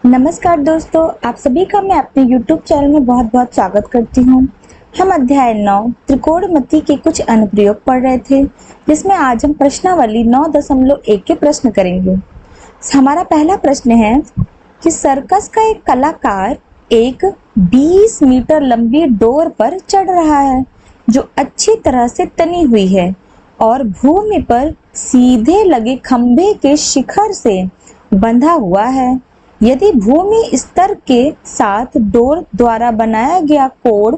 नमस्कार दोस्तों, आप सभी का मैं अपने YouTube चैनल में बहुत बहुत स्वागत करती हूँ। हम अध्याय 9 त्रिकोणमिति के कुछ अनुप्रयोग पढ़ रहे थे, जिसमें आज हम प्रश्नावली 9.1 के प्रश्न करेंगे। हमारा पहला प्रश्न है कि सर्कस का एक कलाकार एक 20 मीटर लंबी डोर पर चढ़ रहा है, जो अच्छी तरह से तनी हुई है और भूमि पर सीधे लगे खंभे के शिखर से बंधा हुआ है। यदि भूमि स्तर के साथ डोर द्वारा बनाया गया कोण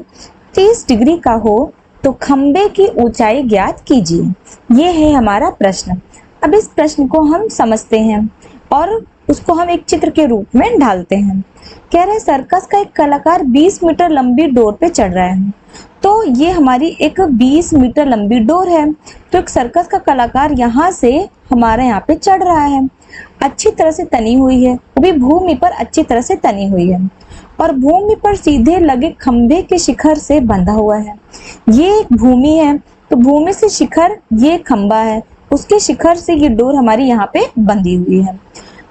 30 डिग्री का हो तो खंभे की ऊंचाई ज्ञात कीजिए। ये है हमारा प्रश्न। अब इस प्रश्न को हम समझते हैं और उसको हम एक चित्र के रूप में ढालते हैं। कह रहे सर्कस का एक कलाकार 20 मीटर लंबी डोर पे चढ़ रहा है, तो ये हमारी एक 20 मीटर लंबी डोर है। तो एक सर्कस का कलाकार यहाँ से हमारे यहाँ पे चढ़ रहा है, अच्छी तरह से तनी हुई है, वो भी भूमि पर अच्छी तरह से तनी हुई है और भूमि पर सीधे लगे खंभे के शिखर से बंधा हुआ है। ये एक भूमि है, तो भूमि से शिखर ये खंभा है, उसके शिखर से ये डोर हमारी यहाँ पे बंधी हुई है।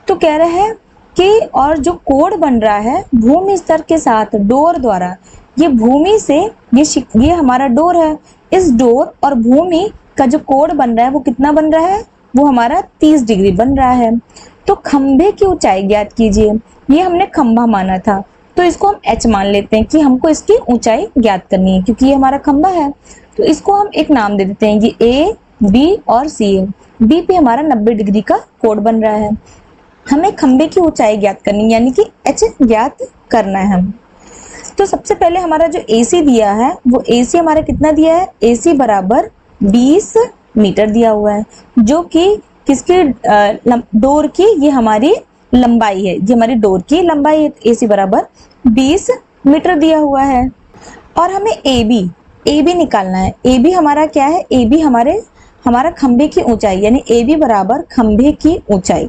तो कह रहे हैं कि और जो कोण बन रहा है भूमि स्तर के साथ डोर द्वारा, ये भूमि से ये हमारा डोर है, इस डोर और भूमि का जो कोण बन रहा है वो कितना बन रहा है, वो हमारा 30 डिग्री बन रहा है। तो खंभे की ऊंचाई ज्ञात कीजिए। ये हमने खंभा माना था, तो इसको हम h मान लेते हैं कि हमको इसकी ऊंचाई ज्ञात करनी है, क्योंकि ये हमारा खंभा है। तो इसको हम एक नाम दे देते हैं, ये A, B और C है। B पे हमारा 90 डिग्री का कोण बन रहा है। हमें खंभे की ऊंचाई ज्ञात करनी है, यानी कि h ज्ञात करना है। तो सबसे पहले हमारा जो AC दिया है वो AC हमारा कितना दिया है, AC बराबर 20 मीटर दिया हुआ है, जो कि किसकी डोर की ये हमारी लंबाई है, ये हमारी डोर की लंबाई है। AC बराबर 20 मीटर दिया हुआ है और हमें AB निकालना है। AB हमारा क्या है, AB हमारा खंभे की ऊंचाई, यानी AB बराबर खंभे की ऊंचाई,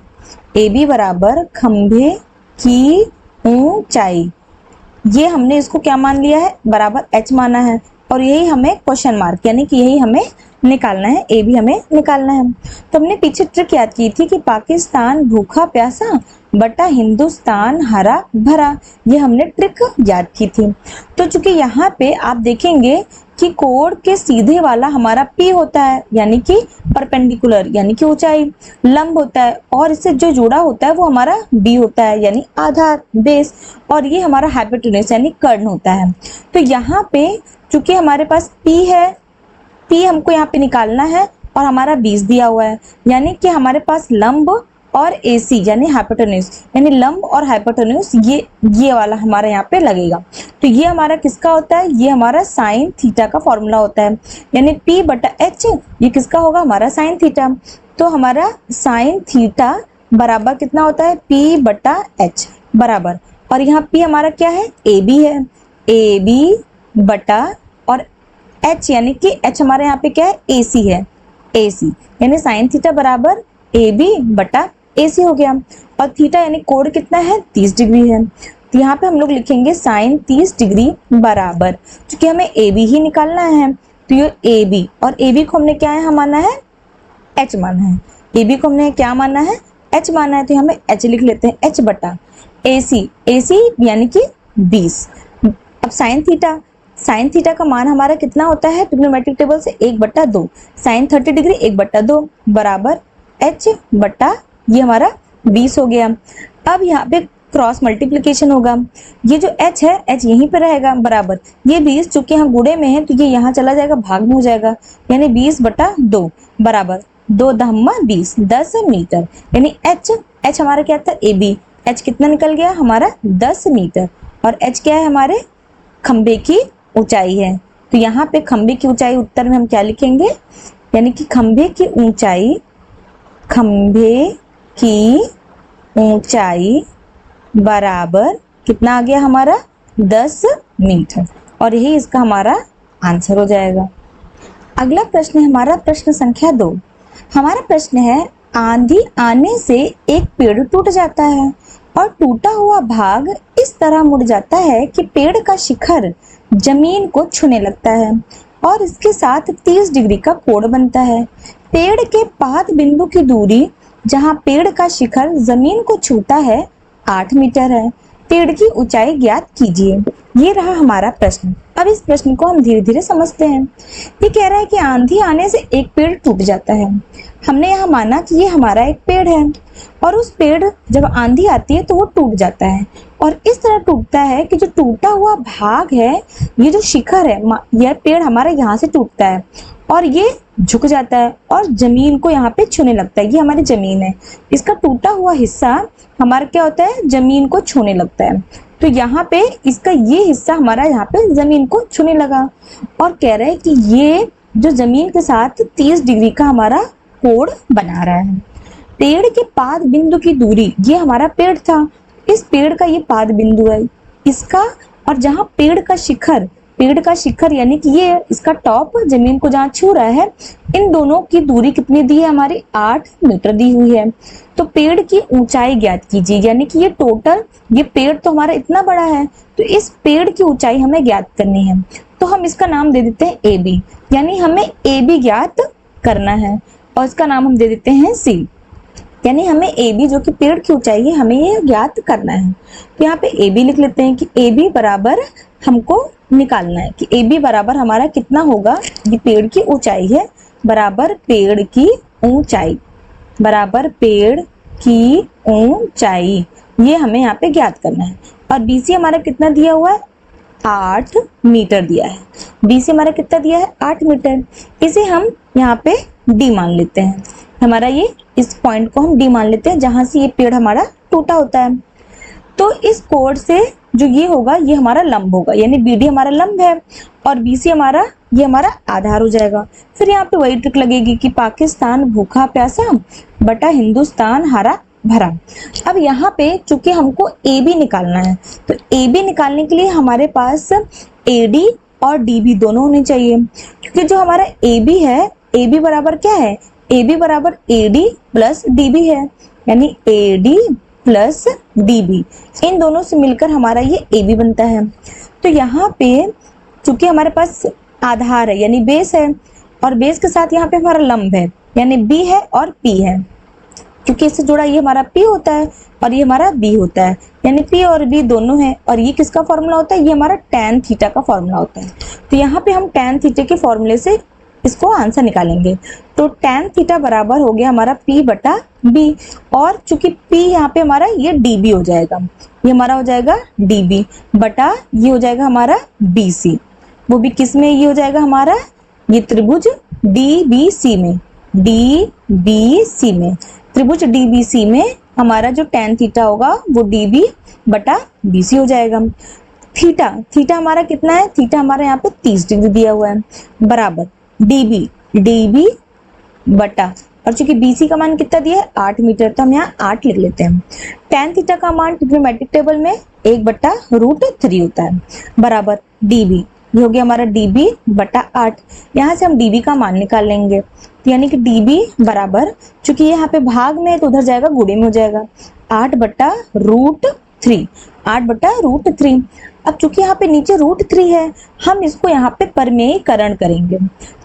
AB बराबर खंभे की ऊंचाई। ये हमने इसको क्या मान लिया है, बराबर h माना है और यही हमें क्वेश्चन मार्क, यानी कि यही हमें निकालना है, ए भी हमें निकालना है। तो हमने पीछे ट्रिक याद की थी कि पाकिस्तान भूखा प्यासा बटा हिंदुस्तान हरा भरा, ये हमने ट्रिक याद की थी। तो चूंकि यहाँ पे आप देखेंगे कि कोण के सीधे वाला हमारा P होता है, यानी कि परपेंडिकुलर, यानी कि ऊंचाई, लंब होता है, और इससे जो जुड़ा होता है वो हमारा B होता है, यानी आधार, बेस, और ये हमारा हाइपोटेन्यूज यानी कर्ण होता है। तो यहाँ पे चूंकि हमारे पास P है, P हमको यहाँ पे निकालना है और हमारा 20 दिया हुआ है, यानी कि हमारे पास लंब और AC यानी हाइपोटेन्यूज, यानी लंब और हाइपोटेन्यूज ये वाला हमारा यहाँ पे लगेगा। तो ये हमारा किसका होता है, ये हमारा साइन थीटा का फॉर्मूला होता है, यानी P बटा H ये किसका होगा, हमारा साइन थीटा। तो हमारा साइन थीटा बराबर कितना होता है, P बटा H बराबर, और यहाँ P हमारा क्या है, AB है, AB बटा और H यानी कि H हमारे यहाँ पे क्या है, AC है, AC यानी साइन थीटा बराबर AB बटा AC हो गया। और थीटा यानी कोण कितना है, 30 डिग्री है, तो यहाँ पे हम लोग लिखेंगे साइन 30 डिग्री बराबर, क्योंकि हमें AB ही निकालना है, तो ये AB, और AB को हमने क्या है माना है, H माना है। AB को हमने क्या माना है, H माना है, तो हमें H लिख लेते हैं, H बटा AC यानी कि 20। अब साइन थीटा का मान हमारा कितना होता है ट्रिग्नोमेट्रिक टेबल से, 1/2, साइन 30 डिग्री 1/2 बराबर H बटा ये हमारा 20 हो गया। अब यहाँ पे क्रॉस मल्टीप्लिकेशन होगा, ये जो H है H यहीं पे रहेगा बराबर, ये 20 चूंकि यहाँ गुणे में है तो ये यहाँ चला जाएगा, भाग में हो जाएगा, यानी 20/2 बराबर 2 दहम्मा 20, 10 मीटर, यानी H हमारा क्या था, AB, H कितना निकल गया हमारा 10 मीटर, और H क्या है हमारे खंबे की ऊंचाई है। तो यहाँ पे खंबे की ऊंचाई उत्तर में हम क्या लिखेंगे, यानी कि खंबे की ऊंचाई बराबर कितना आ गया हमारा 10 मीटर, और यही इसका हमारा आंसर हो जाएगा। अगला प्रश्न है हमारा प्रश्न संख्या 2। हमारा प्रश्न है, आंधी आने से एक पेड़ टूट जाता है और टूटा हुआ भाग इस तरह मुड़ जाता है कि पेड़ का शिखर जमीन को छूने लगता है और इसके साथ 30 डिग्री का कोण बनता है। पेड़ के पाद बिंदु की दूरी जहां पेड़ का शिखर जमीन को छूता है 8 मीटर है। पेड़ की ऊंचाई ज्ञात कीजिए। ये रहा हमारा प्रश्न। अब इस प्रश्न को हम धीरे धीरे समझते हैं। ये कह रहा है कि आंधी आने से एक पेड़ टूट जाता है। हमने यहाँ माना कि ये हमारा एक पेड़ है और उस पेड़ जब आंधी आती है तो वो टूट जाता है और इस तरह टूटता है कि जो टूटा हुआ भाग है, ये जो शिखर है, यह पेड़ हमारा यहाँ से टूटता है और ये झुक जाता है और जमीन को यहाँ पे छूने लगता है। ये हमारी जमीन है, इसका टूटा हुआ हिस्सा हमारा क्या होता है, जमीन को छूने लगता है। तो यहाँ पे इसका ये हिस्सा हमारा यहाँ पे जमीन को छूने लगा और कह रहा है कि ये जो जमीन के साथ 30 डिग्री का हमारा कोण बना रहा है। पेड़ के पाद बिंदु की दूरी, ये हमारा पेड़ था, इस पेड़ का ये पाद बिंदु है इसका, और जहाँ पेड़ का शिखर यानी कि ये इसका टॉप जमीन को जहाँ छू रहा है, इन दोनों की दूरी कितनी दी है हमारी, 8 मीटर दी हुई है। तो पेड़ की ऊंचाई ज्ञात कीजिए, यानी कि ये टोटल, ये पेड़ तो हमारा इतना बड़ा है, तो इस पेड़ की ऊंचाई हमें ज्ञात करनी है। तो हम इसका नाम दे देते हैं ए बी, यानी हमें ए बी ज्ञात करना है और इसका नाम हम दे देते हैं सी, यानी हमें ए बी जो कि पेड़ की ऊंचाई है हमें ये ज्ञात करना है। तो यहाँ पे ए बी लिख लेते हैं कि ए बी बराबर हमको निकालना है कि ए बी बराबर हमारा कितना होगा, ये पेड़ की ऊंचाई है, बराबर पेड़ की ऊंचाई, बराबर पेड़ की ऊंचाई, ये हमें यहाँ पे ज्ञात करना है। और बी सी हमारा कितना दिया हुआ है, 8 मीटर दिया है। बी सी हमारा कितना दिया है, 8 मीटर। इसे हम यहाँ पे डी मान लेते हैं, हमारा ये इस पॉइंट को हम डी मान लेते हैं जहां से ये पेड़ हमारा टूटा होता है। तो इस कोण से जो ये होगा ये हमारा लंब होगा, यानी बी डी हमारा लंब है और बी सी हमारा ये हमारा आधार हो जाएगा। फिर यहाँ पे वही ट्रिक लगेगी कि पाकिस्तान भूखा प्यासा बटा हिंदुस्तान हरा भरा। अब यहाँ पे चूंकि हमको ए बी निकालना है, तो ए बी निकालने के लिए हमारे पास ए डी और डी बी दोनों होने चाहिए, क्योंकि जो हमारा ए बी है, ए बी बराबर क्या है, ए बी बराबर A D plus D B है, यानी A D plus D B, इन दोनों से मिलकर हमारा ये ए बी बनता है। तो यहाँ पे चूंकि हमारे पास आधार है यानी बेस है और बेस के साथ यहाँ पे हमारा लंब है यानी बी है और पी है, क्योंकि इससे जुड़ा ये हमारा पी होता है और ये हमारा बी होता है, यानी पी और बी दोनों है। और ये किसका फॉर्मूला होता है, ये हमारा टैन थीटा का फॉर्मूला होता है। तो यहाँ पे हम टैन थीटा के फॉर्मूले से इसको आंसर निकालेंगे। तो टैन थीटा बराबर हो गया हमारा पी बटा बी, और चूंकि पी यहाँ पे हमारा ये डी बी हो जाएगा, ये हमारा हो जाएगा डी बी बटा ये हो जाएगा हमारा बी सी, वो भी किस में, ये हो जाएगा हमारा ये त्रिभुज डी बी सी में, डी बी सी में, त्रिभुज डी बी सी में हमारा जो टैन थीटा होगा वो डी बी बटा बी सी हो जाएगा। थीटा, थीटा हमारा कितना है, थीटा हमारा यहाँ पे 30 डिग्री दिया हुआ है, बराबर डी बी बटा, और चूंकि बीसी का मान कितना दिया है 8 मीटर, तो हम यहाँ 8 लिख लेते हैं। टैन थीटा का मान ट्रिग्नोमेट्रिक टेबल में 1/√3 होता है, बराबर डीबी, ये हो गया हमारा डीबी बटा 8। यहाँ से हम डीबी का मान निकाल लेंगे, तो यानी कि डीबी बराबर, चूंकि यहाँ पे भाग में है तो उधर जाएगा गुणे में हो जाएगा 8/√3, 8/√3। अब चूंकि यहाँ पे नीचे √3 है, हम इसको यहाँ पे परिमेयीकरण करेंगे।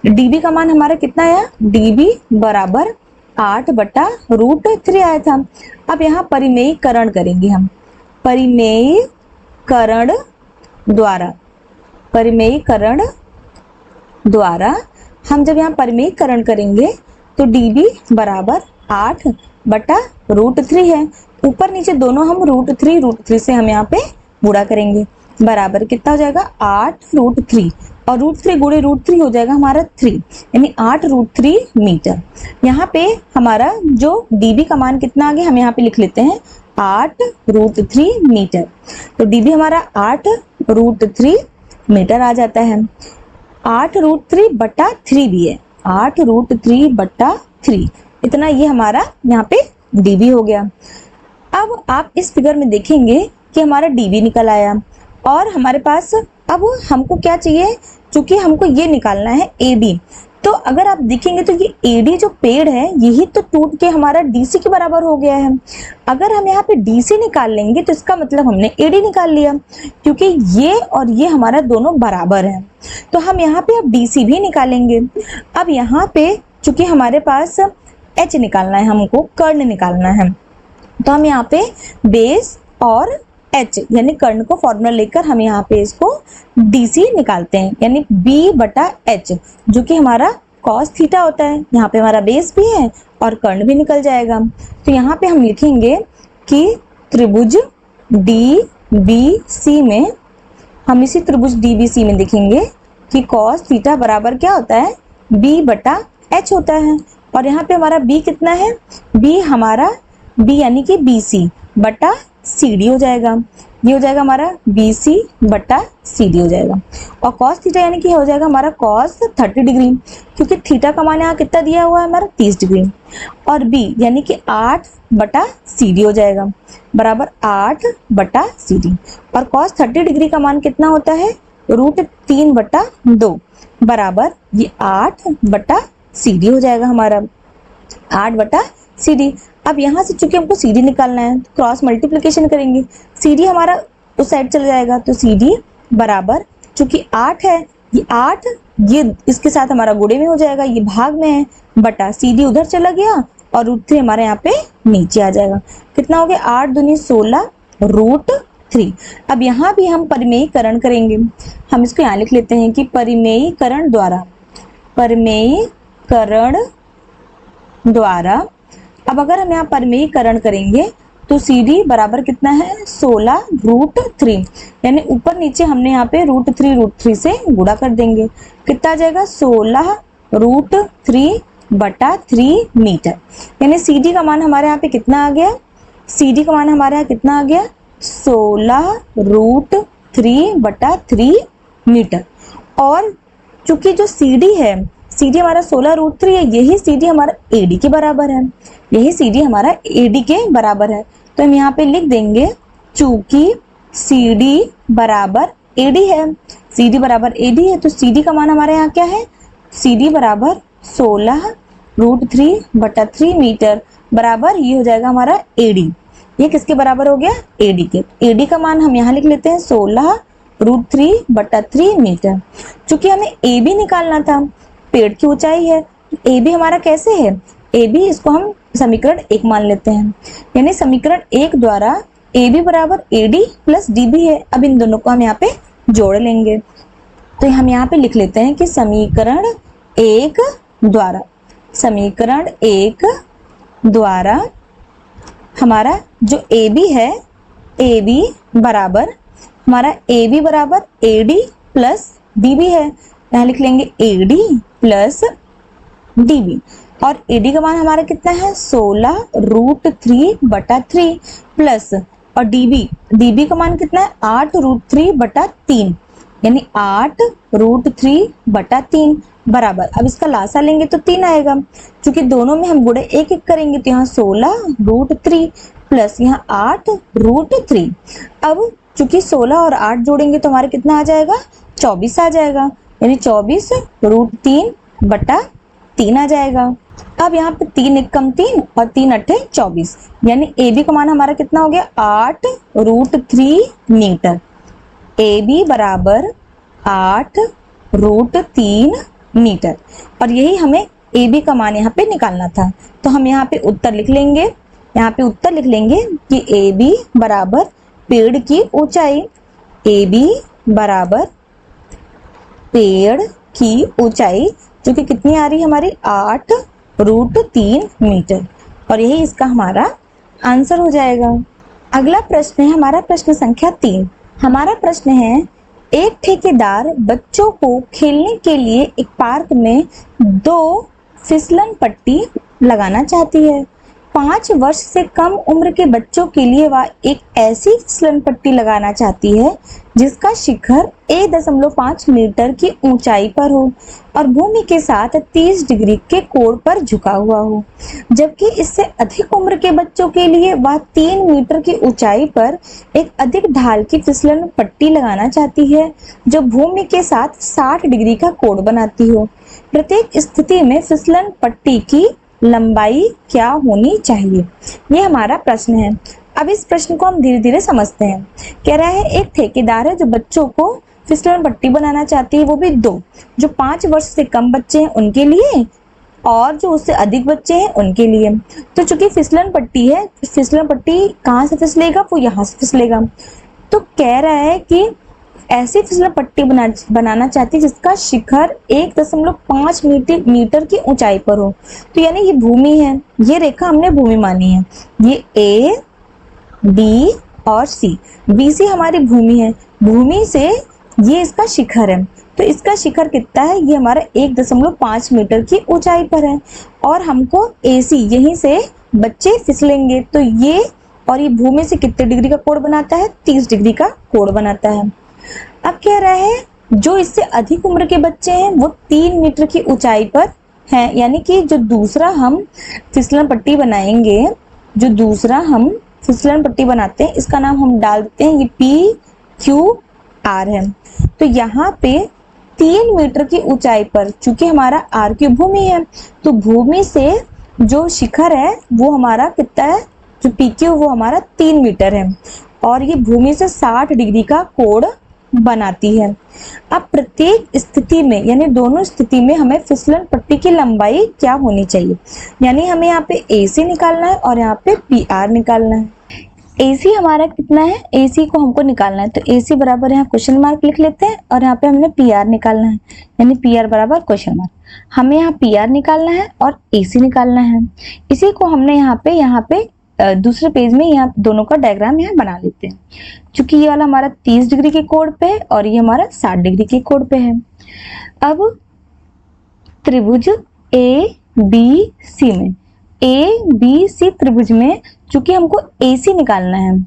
डीबी का मान हमारा कितना आया, डीबी बराबर 8/√3 आया था। अब यहाँ परिमेयीकरण करेंगे हम, परिमेयीकरण द्वारा हम जब यहाँ परिमेयीकरण करेंगे तो dB बराबर 8/√3 है। ऊपर नीचे दोनों हम √3 से हम यहाँ पे गुणा करेंगे, बराबर कितना हो जाएगा 8√3, और √3 गुणे √3 हो जाएगा हमारा 3, यानी 8√3 मीटर। यहाँ पे हमारा जो dB का मान कितना आ गया, हम यहाँ पे लिख लेते हैं 8√3 मीटर। तो dB हमारा 8√3 मीटर आ जाता है। 8√3/3 भी है, 8√3/3, इतना ये हमारा यहाँ पे dB हो गया। अब आप इस फिगर में देखेंगे कि हमारा dB निकल आया, और हमारे पास अब हमको क्या चाहिए, चूंकि हमको ये निकालना है AD, तो अगर आप देखेंगे तो ये AD जो पेड़ है यही तो टूट के हमारा DC के बराबर हो गया है। अगर हम यहाँ पे DC निकाल लेंगे तो इसका मतलब हमने AD निकाल लिया, क्योंकि ये और ये हमारा दोनों बराबर है। तो हम यहाँ पे अब DC भी निकालेंगे। अब यहाँ पे चूंकि हमारे पास H निकालना है, हमको कर्ण निकालना है, तो हम यहाँ पे बेस और एच यानी कर्ण को फॉर्मूला लेकर हम यहाँ पे इसको DC निकालते हैं, यानी B/H जो कि हमारा कॉस थीटा होता है। यहाँ पे हमारा बेस भी है और कर्ण भी निकल जाएगा। तो यहाँ पे हम लिखेंगे कि त्रिभुज DBC में, हम इसी त्रिभुज DBC में लिखेंगे कि कॉस थीटा बराबर क्या होता है, B/H होता है। और यहाँ पे हमारा B कितना है, B यानी कि BC बटा CD हो जाएगा। ये हो जाएगा हमारा BC बटा CD हो जाएगा। और कॉस थीटा यानी कि हो जाएगा हमारा कॉस 30 डिग्री, क्योंकि थीटा का मान यहाँ कितना दिया हुआ है हमारा 30 डिग्री। और B यानी कि 8/CD हो जाएगा, बराबर 8/CD। और कॉस 30 डिग्री का मान कितना होता है, √3/2 बराबर ये 8/CD हो जाएगा हमारा, 8/CD। अब यहाँ से चूंकि हमको CD निकालना है तो क्रॉस मल्टीप्लिकेशन करेंगे, CD हमारा उस साइड चला जाएगा, तो CD बराबर चूंकि 8 है, ये 8 ये इसके साथ हमारा गुणे में हो जाएगा, ये भाग में है, बटा CD उधर चला गया और √3 हमारे यहाँ पे नीचे आ जाएगा। कितना हो गया, 8 दूनी 16 √3। अब यहाँ भी हम परिमेयीकरण करेंगे, हम इसको यहाँ लिख लेते हैं कि परिमेयीकरण द्वारा अब अगर हम यहाँ परिमेयीकरण करेंगे तो CD बराबर कितना है, 16 √3, यानी ऊपर नीचे हमने यहाँ पे √3 से गुणा कर देंगे। कितना आ जाएगा, 16 √3/3 मीटर। यानी CD का मान हमारे यहाँ पे कितना आ गया, CD का मान हमारे यहाँ कितना आ गया, 16 √3/3 मीटर। और चूंकि जो CD है, CD हमारा 16 √3 है, यही CD हमारा AD के बराबर है, यही CD हमारा AD के बराबर है। तो हम यहाँ पे लिख देंगे चूंकि CD बराबर AD है, CD बराबर AD है, तो CD का मान हमारे यहाँ क्या है, CD बराबर 16 √3/3 मीटर बराबर ये हो जाएगा हमारा AD। ये किसके बराबर हो गया, AD के। AD का मान हम यहाँ लिख लेते हैं 16 √3/3 मीटर। चूंकि हमें AB निकालना था, पेड़ की ऊंचाई है, AB हमारा कैसे है, AB इसको हम समीकरण 1 मान लेते हैं, यानी समीकरण 1 द्वारा AB बराबर AD प्लस DB है। अब इन दोनों को हम यहाँ पे जोड़ लेंगे, तो हम यहाँ पे लिख लेते हैं कि समीकरण 1 द्वारा हमारा जो AB है, AB बराबर हमारा AB बराबर AD प्लस DB है। यहाँ लिख लेंगे AD प्लस DB। और AD का मान हमारा कितना है, 16 √3/3 प्लस, और DB का मान कितना है, 8 √3/3, यानी 8 √3/3 बराबर। अब इसका लासा लेंगे तो 3 आएगा, क्योंकि दोनों में हम गुणे 1 करेंगे, तो यहाँ 16 √3 प्लस यहाँ 8 √3। अब चूंकि 16 और 8 जोड़ेंगे तो हमारे कितना आ जाएगा, 24 आ जाएगा, यानी 24 √3/3 आ जाएगा। अब यहाँ पे 3 × 3 और 3 × 8 24, यानी AB का मान हमारा कितना हो गया, 8 √3 मीटर। AB बराबर 8 √3 मीटर। और यही हमें AB का मान यहाँ पे निकालना था, तो हम यहाँ पे उत्तर लिख लेंगे, कि AB बराबर पेड़ की ऊंचाई, AB बराबर पेड़ की ऊंचाई जो कि कितनी आ रही है हमारी, 8 √3 मीटर। और यही इसका हमारा आंसर हो जाएगा। अगला प्रश्न है हमारा प्रश्न संख्या 3। हमारा प्रश्न है, एक ठेकेदार बच्चों को खेलने के लिए एक पार्क में 2 फिसलन पट्टी लगाना चाहती है। 5 वर्ष से कम उम्र के बच्चों के लिए वह एक ऐसी फिसलन पट्टी लगाना चाहती है जिसका शिखर 1.5 मीटर की ऊंचाई पर हो और भूमि के साथ 30 डिग्री के कोण पर झुका हुआ हो, जबकि इससे अधिक उम्र के बच्चों के लिए वह 3 मीटर की ऊंचाई पर एक अधिक ढाल की फिसलन पट्टी लगाना चाहती है जो भूमि के साथ 60 डिग्री का कोण बनाती हो। प्रत्येक स्थिति में फिसलन पट्टी की लंबाई क्या होनी चाहिए, ये हमारा प्रश्न है। अब इस प्रश्न को हम धीरे धीरे समझते हैं। कह रहा है, एक ठेकेदार है जो बच्चों को फिसलन पट्टी बनाना चाहती है, वो भी 2, जो 5 वर्ष से कम बच्चे हैं उनके लिए और जो उससे अधिक बच्चे हैं उनके लिए। तो चूंकि फिसलन पट्टी है, फिसलन पट्टी कहाँ से फिसलेगा, वो यहाँ से फिसलेगा। तो कह रहा है कि ऐसी फिसलन पट्टी बनाना चाहती है जिसका शिखर 1.5 मीटर की ऊंचाई पर हो। तो यानी ये भूमि है, ये रेखा हमने भूमि मानी है, ये ए बी और सी, बी सी हमारी भूमि है, भूमि से ये इसका शिखर है। तो इसका शिखर कितना है, ये हमारा 1.5 मीटर की ऊंचाई पर है, और हमको AC यहीं से बच्चे फिसलेंगे। तो ये और ये भूमि से कितने डिग्री का कोण बनाता है, 30 डिग्री का कोण बनाता है। अब कह रहा है जो इससे अधिक उम्र के बच्चे हैं वो 3 मीटर की ऊंचाई पर हैं, यानी कि जो दूसरा हम फिसलन पट्टी बनाएंगे, जो दूसरा हम फिसलन पट्टी बनाते हैं, इसका नाम हम डाल देते हैं, ये PQR है। तो यहाँ पे 3 मीटर की ऊंचाई पर, चूंकि हमारा R की भूमि है, तो भूमि से जो शिखर है वो हमारा कितना है, जो PQ वो हमारा 3 मीटर है, और ये भूमि से 60 डिग्री का कोण बनाती है। अब प्रत्येक स्थिति में, यानी दोनों स्थिति में हमें फिसलन पट्टी की लंबाई क्या होनी चाहिए, यानी हमें यहाँ पे AC निकालना है और यहाँ पे PR निकालना है। AC हमारा कितना है, AC को हमको निकालना है, तो AC बराबर यहाँ क्वेश्चन मार्क लिख लेते हैं, और यहाँ पे हमने PR निकालना है, यानी PR बराबर क्वेश्चन मार्क। हमें यहाँ PR निकालना है और AC निकालना है। इसी को हमने यहाँ पे दूसरे पेज में यहाँ दोनों का डायग्राम यहाँ बना लेते हैं। चूंकि ये वाला हमारा 30 डिग्री के कोण पे है और ये हमारा 60 डिग्री के कोण पे है। अब त्रिभुज ABC में, ABC त्रिभुज में चूंकि हमको AC निकालना है,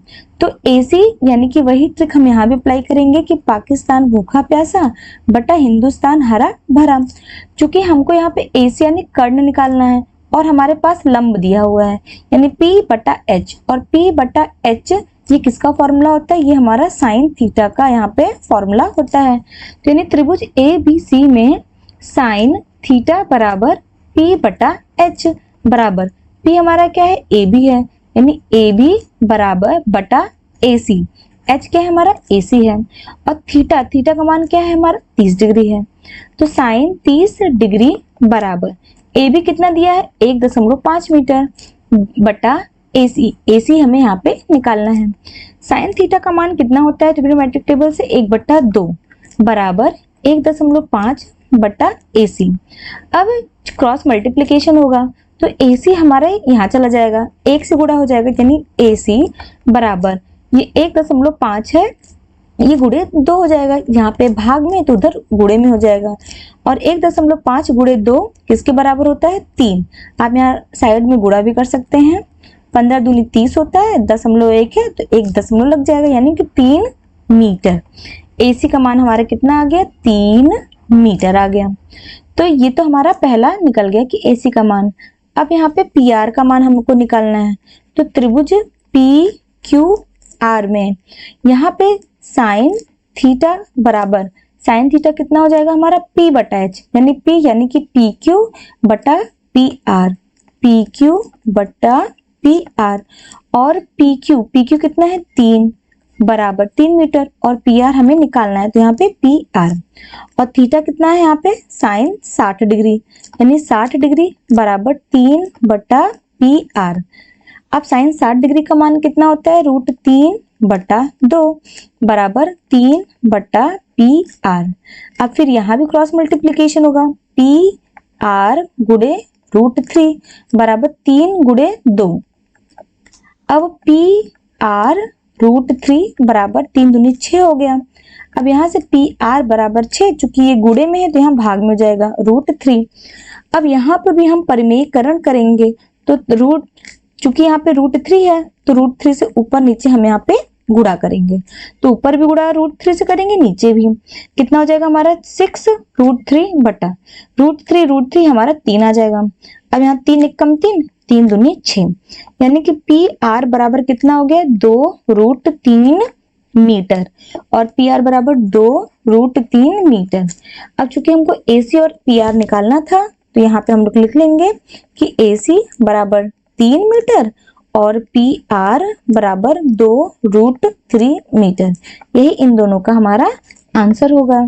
तो AC यानी कि वही ट्रिक हम यहाँ भी अप्लाई करेंगे कि पाकिस्तान भूखा प्यासा बटा हिंदुस्तान हरा भरा। चूंकि हमको यहाँ पे AC यानी कर्ण निकालना है, और हमारे पास लंब दिया हुआ है, यानी P/H, और P/H ये किसका फॉर्मूला होता है, ये हमारा साइन थीटा का यहाँ पे फॉर्मूला होता है। तो यानी त्रिभुज ABC में साइन थीटा बराबर P/H बराबर, P हमारा क्या है, AB है, यानी AB बराबर बटा AC, H क्या है हमारा, AC है, और थीटा का मान क्या है हमारा, 30 डिग्री है। तो साइन 30 डिग्री बराबर AB कितना दिया है, 1.5 मीटर बटा AC हमें यहाँ पे निकालना है। साइन थीटा का मान कितना होता है ट्रिग्नोमेट्रिक टेबल से, 1/2 बराबर 1.5 बटा AC। अब क्रॉस मल्टीप्लीकेशन होगा, तो AC हमारा यहाँ चला जाएगा, 1 से गुणा हो जाएगा, यानी AC बराबर ये 1.5 है, ये गुणे 2 हो जाएगा, यहाँ पे भाग में तो उधर गुणे में हो जाएगा, और 1.5 गुणे 2 किसके बराबर होता है, 3। आप यहाँ साइड में गुणा भी कर सकते हैं, 15 दूनी 30 होता है, 0.1 है तो 1 दशमलव लग जाएगा, यानी कि 3 मीटर। AC का मान हमारा कितना आ गया, 3 मीटर आ गया। तो ये तो हमारा पहला निकल गया कि AC का मान। अब यहाँ पे PR का मान हमको निकालना है, तो त्रिभुज PQR में यहाँ पे साइन थीटा बराबर, साइन थीटा कितना हो जाएगा हमारा, P/H, यानी P यानी कि PQ बटा PR, PQ बटा PR, और PQ कितना है, 3 बराबर 3 मीटर, और PR हमें निकालना है, तो यहाँ पे PR, और थीटा कितना है यहाँ पे, साइन 60 डिग्री, यानी 60 डिग्री बराबर 3 बटा PR। अब साइन 60 डिग्री का मान कितना होता है, √3/2 बराबर 3 बटा PR। अब फिर यहाँ भी क्रॉस मल्टीप्लीकेशन होगा, PR गुणे √3 बराबर 3 गुणे 2। अब PR √3 बराबर 3 दूनी 6 हो गया। अब यहाँ से PR बराबर 6, चूंकि ये गुणे में है तो यहाँ भाग में हो जाएगा, √3। अब यहाँ पर भी हम परिमेयकरण करेंगे, तो चूंकि यहाँ पे √3 है तो √3 से ऊपर नीचे हम यहाँ पे गुणा करेंगे, तो ऊपर भी गुणा √3 से करेंगे, नीचे भी। कितना हो जाएगा हमारा, 6 √3 बटा √3 हमारा 3 आ जाएगा। अब यहाँ 3 1 कम 3 दूनी 6, यानी कि PR बराबर कितना हो गया, 2√3 मीटर, और PR बराबर 2√3 मीटर। अब चूंकि हमको AC और PR निकालना था, तो यहाँ पे हम लोग लिख लेंगे कि AC बराबर 3 मीटर और PR बराबर 2√3 मीटर। यही इन दोनों का हमारा आंसर होगा।